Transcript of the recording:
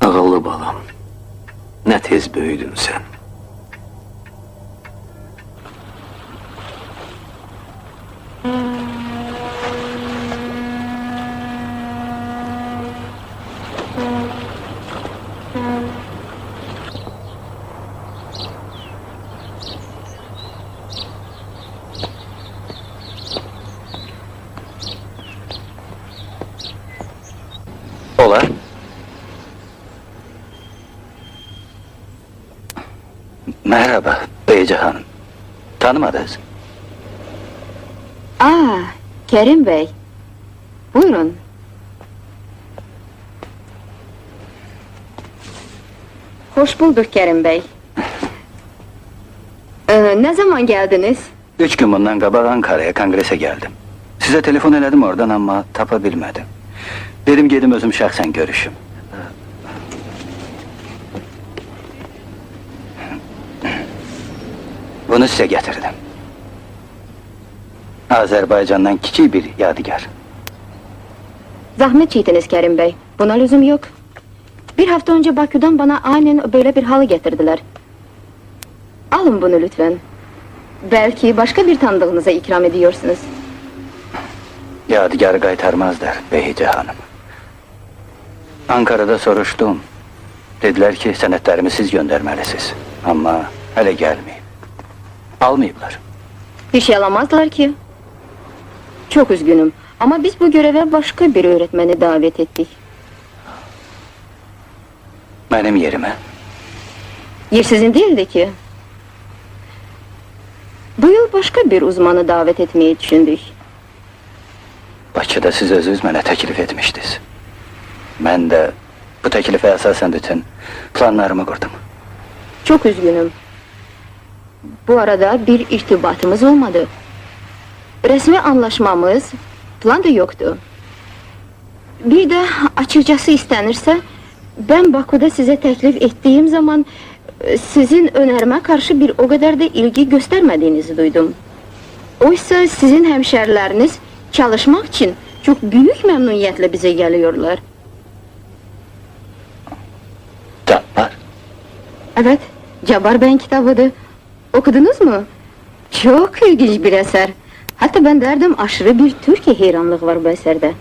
Ağıllı balam, ne tez büyüdün sen. Ola. Merhaba Beyce Hanım. Tanımadınız. Kerim Bey. Buyurun. Hoş bulduk Kerim Bey. Ne zaman geldiniz? 3 gün bundan qabaq Ankara'ya kongrese geldim. Size telefon elədim oradan ama tapa bilmedim. Dedim gedim özüm şəxsən görüşüm. Bunu size getirdim. Azerbaycan'dan kiçik bir yadigar. Zahmet çektiniz Kerim Bey. Buna lüzum yok. Bir hafta önce Bakü'den bana aynen böyle bir halı getirdiler. Alın bunu lütfen. Belki başka bir tanıdığınıza ikram ediyorsunuz. Yadigarı qaytarmazlar Beyce Hanım. Ankara'da soruştum. Dediler ki senetlerimi siz göndermelisiniz. Ama hele gelmeyip. Almayıplar. Bir şey alamazlar ki. Çok üzgünüm. Ama biz bu göreve başka bir öğretmeni davet ettik. Benim yerime. Yer sizin değildi ki. Bu yıl başka bir uzmanı davet etmeyi düşündük. Bakıda siz özünüz mənə təklif etmişdiniz. Mən də bu təklifə əsasən bütün planlarımı qurdum. Çok üzgünüm. Bu arada bir irtibatımız olmadı. Resmi anlaşmamız, plan da yoktu. Bir de açıkçası istenirse, ben Bakü'de size teklif ettiğim zaman sizin önerime karşı bir o kadar da ilgi göstermediğinizi duydum. Oysa sizin hemşerileriniz çalışmak için çok büyük memnuniyetle bize geliyorlar. Cabbar. Evet, Cabbar Bey'in kitabıydı. Okudunuz mu? Çok ilginç bir eser. Hatta ben derdim aşırı bir Türkiye hayranlığı var bu eserde.